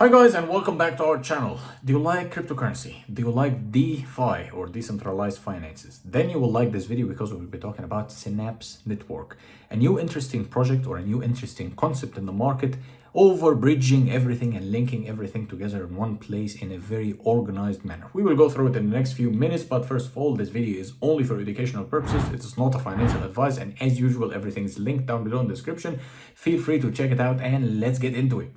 Hi guys, and welcome back to our channel. Do you like cryptocurrency? Do you like DeFi or decentralized finances? Then you will like this video because we'll be talking about Synapse Network, a new interesting project or a new interesting concept in the market, over bridging everything and linking everything together in one place in a very organized manner. We will go through it in the next few minutes, but first of all, this video is only for educational purposes. It is not a financial advice, and as usual, everything is linked down below in the description. Feel free to check it out, and let's get into it.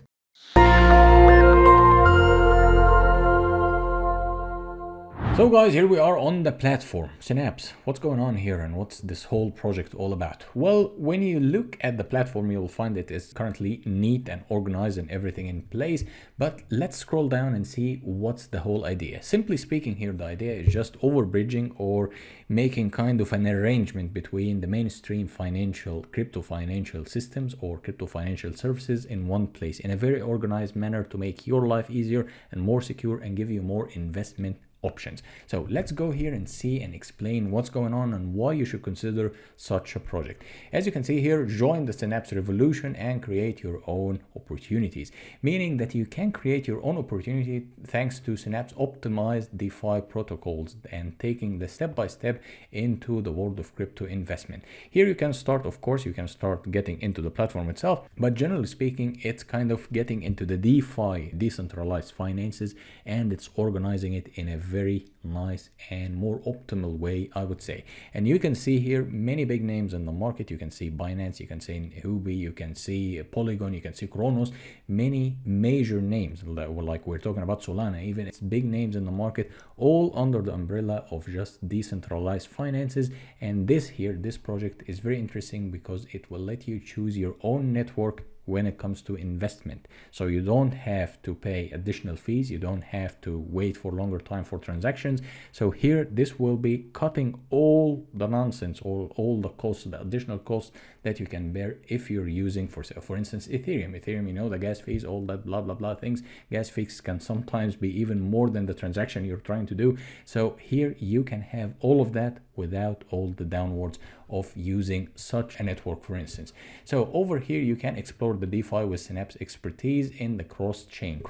So guys, here we are on the platform, Synapse. What's going on here and what's this whole project all about? Well, when you look at the platform, you'll find it is currently neat and organized and everything in place. But let's scroll down and see what's the whole idea. Simply speaking here, the idea is just overbridging or making kind of an arrangement between the mainstream crypto financial systems or crypto financial services in one place in a very organized manner to make your life easier and more secure and give you more investment options. So let's go here and see and explain what's going on and why you should consider such a project. As you can see here, join the Synapse revolution and create your own opportunities, meaning that you can create your own opportunity thanks to Synapse optimized DeFi protocols and taking the step-by-step into the world of crypto investment. Here you can start, of course, you can start getting into the platform itself, but generally speaking, it's kind of getting into the DeFi, decentralized finances, and it's organizing it in a very nice and more optimal way, I would say. And you can see here many big names in the market. You can see Binance, you can see Huobi, you can see Polygon, you can see Kronos, many major names like we're talking about Solana, even it's big names in the market, all under the umbrella of just decentralized finances. And this project is very interesting because it will let you choose your own network when it comes to investment. So you don't have to pay additional fees, you don't have to wait for longer time for transactions. So here this will be cutting all the nonsense, all the costs, the additional costs that you can bear if you're using for instance Ethereum, you know, the gas fees, all that blah blah things. Gas fees can sometimes be even more than the transaction you're trying to do. So here you can have all of that without all the downwards of using such a network, for instance. So over here you can explore the DeFi with Synapse expertise in the cross-chain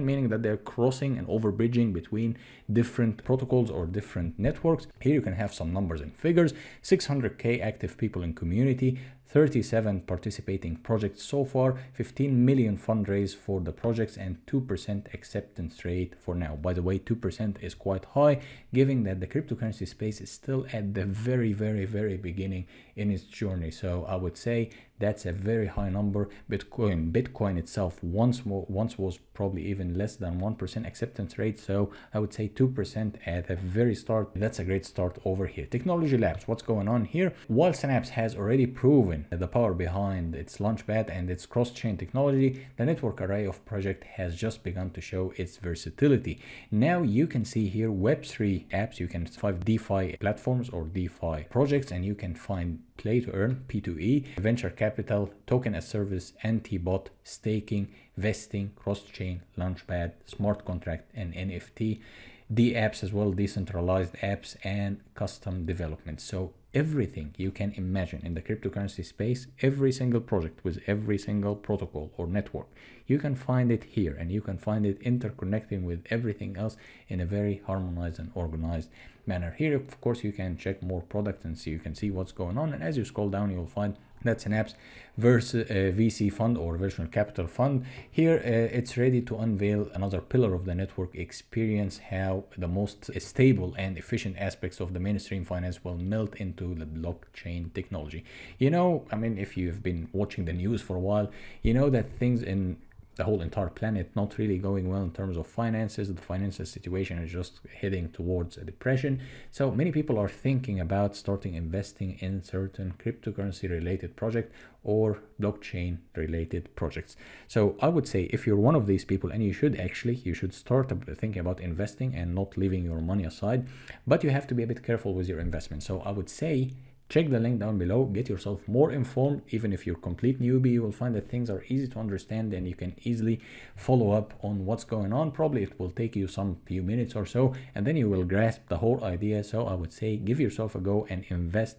meaning that they're crossing and overbridging between different protocols or different networks. Here you can have some numbers and figures: 600k active people in community, 37 participating projects so far, 15 million fundraise for the projects, and 2% acceptance rate for now. By the way, 2% is quite high, given that the cryptocurrency space is still at the very beginning in its journey. So I would say that's a very high number. Bitcoin itself once was probably even less than 1% acceptance rate. So I would say 2% at a very start. That's a great start over here. Technology labs, what's going on here? While Synapse has already proven the power behind its launchpad and its cross-chain technology, the network array of project has just begun to show its versatility. Now you can see here Web3 apps, you can find DeFi platforms or DeFi projects, and you can find play to earn, P2E, venture capital, token as service, anti-bot, staking, vesting, cross-chain, launchpad, smart contract, and NFT, apps as well, decentralized apps, and custom development. So everything you can imagine in the cryptocurrency space, every single project with every single protocol or network, you can find it here, and you can find it interconnecting with everything else in a very harmonized and organized manner. Here, of course, you can check more products and you can see what's going on. And as you scroll down, you'll find that Synapse versus VC fund or venture capital fund. Here it's ready to unveil another pillar of the network, experience how the most stable and efficient aspects of the mainstream finance will melt into the blockchain technology. You know, I mean, if you've been watching the news for a while, you know that things in the whole entire planet not really going well in terms of finances. The financial situation is just heading towards a depression. So many people are thinking about starting investing in certain cryptocurrency related project or blockchain related projects. So I would say if you're one of these people, and you should start thinking about investing and not leaving your money aside, but you have to be a bit careful with your investment. So I would say check the link down below, get yourself more informed. Even if you're complete newbie, you will find that things are easy to understand and you can easily follow up on what's going on. Probably it will take you some few minutes or so, and then you will grasp the whole idea. So I would say give yourself a go and invest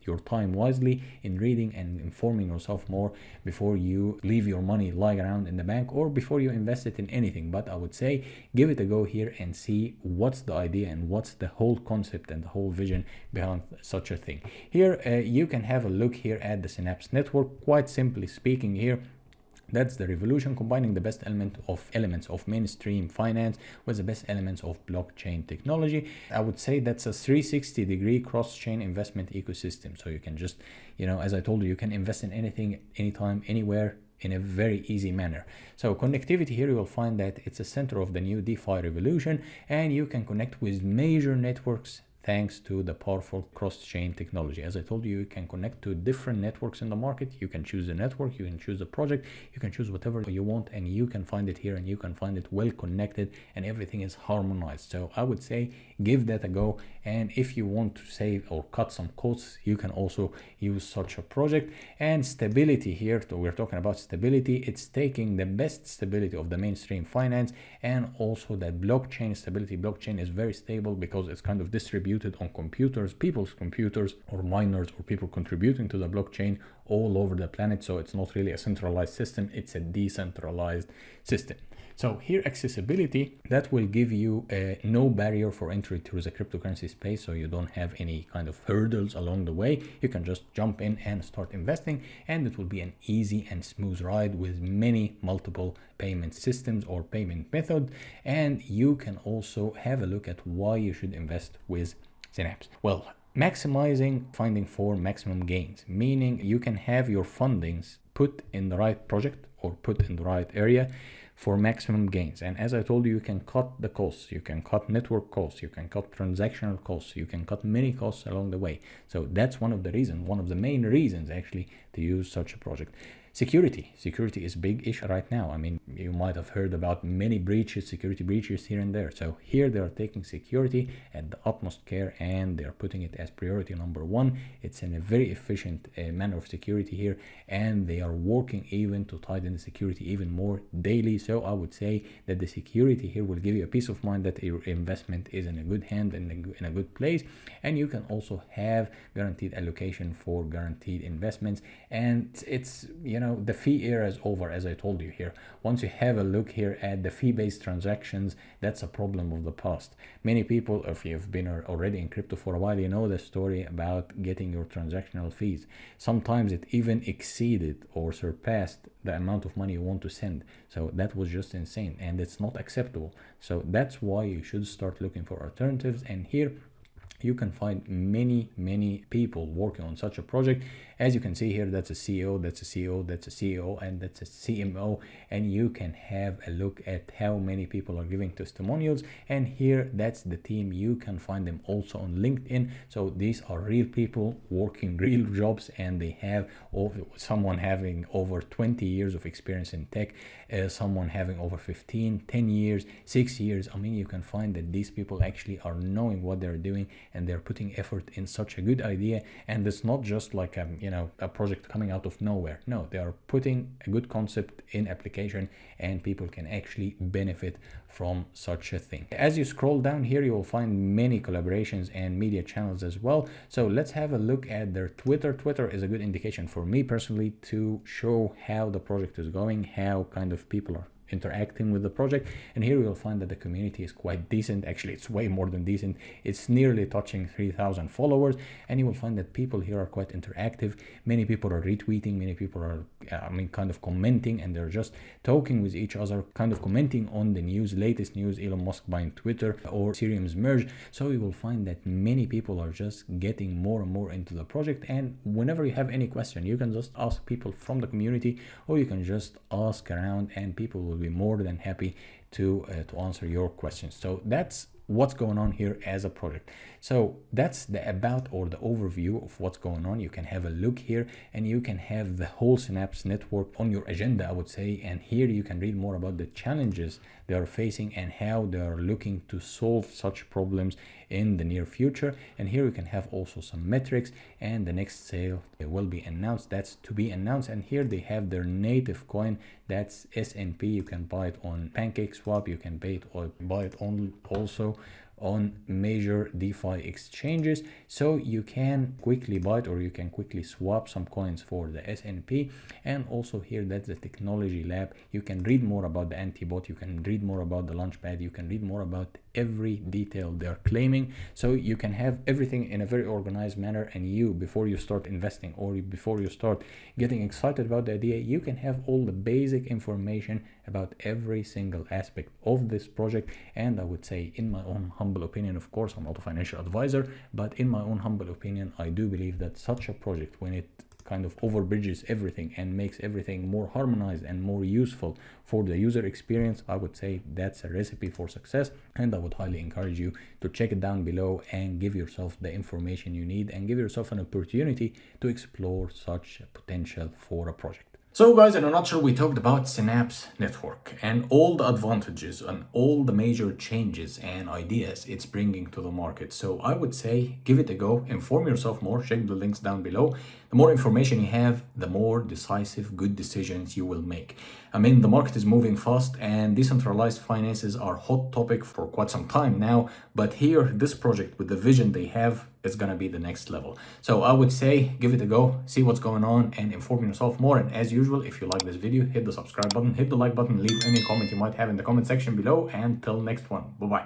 your time wisely in reading and informing yourself more before you leave your money lying around in the bank or before you invest it in anything. But I would say give it a go here and see what's the idea and what's the whole concept and the whole vision behind such a thing. Here you can have a look here at the Synapse Network. Quite simply speaking here, that's the revolution, combining the best elements of mainstream finance with the best elements of blockchain technology. I would say that's a 360-degree cross-chain investment ecosystem. So you can just, as I told you, you can invest in anything, anytime, anywhere, in a very easy manner. So connectivity here, you will find that it's a center of the new DeFi revolution, and you can connect with major networks thanks to the powerful cross-chain technology. As I told you, you can connect to different networks in the market. You can choose a network, you can choose a project, you can choose whatever you want, and you can find it here, and you can find it well connected, and everything is harmonized. So I would say give that a go. And if you want to save or cut some costs, you can also use such a project. And stability here, we're talking about stability. It's taking the best stability of the mainstream finance and also that blockchain stability. Blockchain is very stable because it's kind of distributed on computers, people's computers, or miners, or people contributing to the blockchain all over the planet. So it's not really a centralized system, it's a decentralized system. So here, accessibility, that will give you no barrier for entry to the cryptocurrency space. So you don't have any kind of hurdles along the way. You can just jump in and start investing, and it will be an easy and smooth ride with many multiple payment systems or payment methods. And you can also have a look at why you should invest with Synapse. Well, maximizing funding for maximum gains, meaning you can have your fundings put in the right project or put in the right area for maximum gains. And as I told you, you can cut the costs, you can cut network costs, you can cut transactional costs, you can cut many costs along the way. So that's one of the main reasons actually to use such a project. Security is a big issue right now. I mean, you might have heard about many security breaches here and there. So here they are taking security at the utmost care, and they're putting it as priority number one. It's in a very efficient manner of security here, and they are working even to tighten the security even more daily. So I would say that the security here will give you a peace of mind that your investment is in a good hand and in a good place. And you can also have guaranteed allocation for guaranteed investments. And it's, the fee era is over, as I told you here. Once you have a look here at the fee-based transactions, that's a problem of the past. Many people, if you've been already in crypto for a while, you know the story about getting your transactional fees. Sometimes it even exceeded or surpassed the amount of money you want to send. So that was just insane, and it's not acceptable. So that's why you should start looking for alternatives. And here you can find many people working on such a project. As you can see here, that's a CEO, that's a CEO, that's a CEO, and that's a CMO. And you can have a look at how many people are giving testimonials. And here, that's the team. You can find them also on LinkedIn. So these are real people working real jobs, and they have someone having over 20 years of experience in tech, someone having over 15, 10 years, 6 years. I mean, you can find that these people actually are knowing what they're doing, and they're putting effort in such a good idea. And it's not just like a project coming out of nowhere. No, they are putting a good concept in application, and people can actually benefit from such a thing. As you scroll down here, you will find many collaborations and media channels as well. So let's have a look at their Twitter. Twitter is a good indication for me personally to show how the project is going, how kind of people are interacting with the project. And here you'll find that the community is quite decent. Actually, it's way more than decent. It's nearly touching 3,000 followers, and you will find that people here are quite interactive. Many people are retweeting, many people are kind of commenting, and they're just talking with each other, kind of commenting on the latest news, Elon Musk buying Twitter or Ethereum's merge. So you will find that many people are just getting more and more into the project. And whenever you have any question, you can just ask people from the community, or you can just ask around, and people will be more than happy to answer your questions. So that's what's going on here as a project. So that's the about or the overview of what's going on. You can have a look here, and you can have the whole Synapse network on your agenda, I would say. And here you can read more about the challenges they are facing and how they are looking to solve such problems in the near future. And here you can have also some metrics, and the next sale will be announced. That's to be announced. And here they have their native coin, that's SNP. You can buy it on PancakeSwap. You can buy it on also on major DeFi exchanges, so you can quickly buy it or you can quickly swap some coins for the SNP. And also here, that's the technology lab. You can read more about the antibot, you can read more about the launchpad, you can read more about every detail they're claiming, so you can have everything in a very organized manner. And you, before you start investing or before you start getting excited about the idea, you can have all the basic information about every single aspect of this project. And I would say, in my own humble opinion, of course I'm not a financial advisor, but in my own humble opinion, I do believe that such a project, when it kind of overbridges everything and makes everything more harmonized and more useful for the user experience, I would say that's a recipe for success. And I would highly encourage you to check it down below and give yourself the information you need and give yourself an opportunity to explore such potential for a project. So guys, in a nutshell, we talked about Synapse Network and all the advantages and all the major changes and ideas it's bringing to the market. So I would say give it a go, inform yourself more, check the links down below. The more information you have, the more decisive, good decisions you will make. I mean, the market is moving fast and decentralized finances are a hot topic for quite some time now, but here, this project with the vision they have is gonna be the next level. So I would say give it a go, see what's going on and inform yourself more. And as usual, if you like this video, hit the subscribe button, hit the like button, leave any comment you might have in the comment section below, and till next one, bye bye.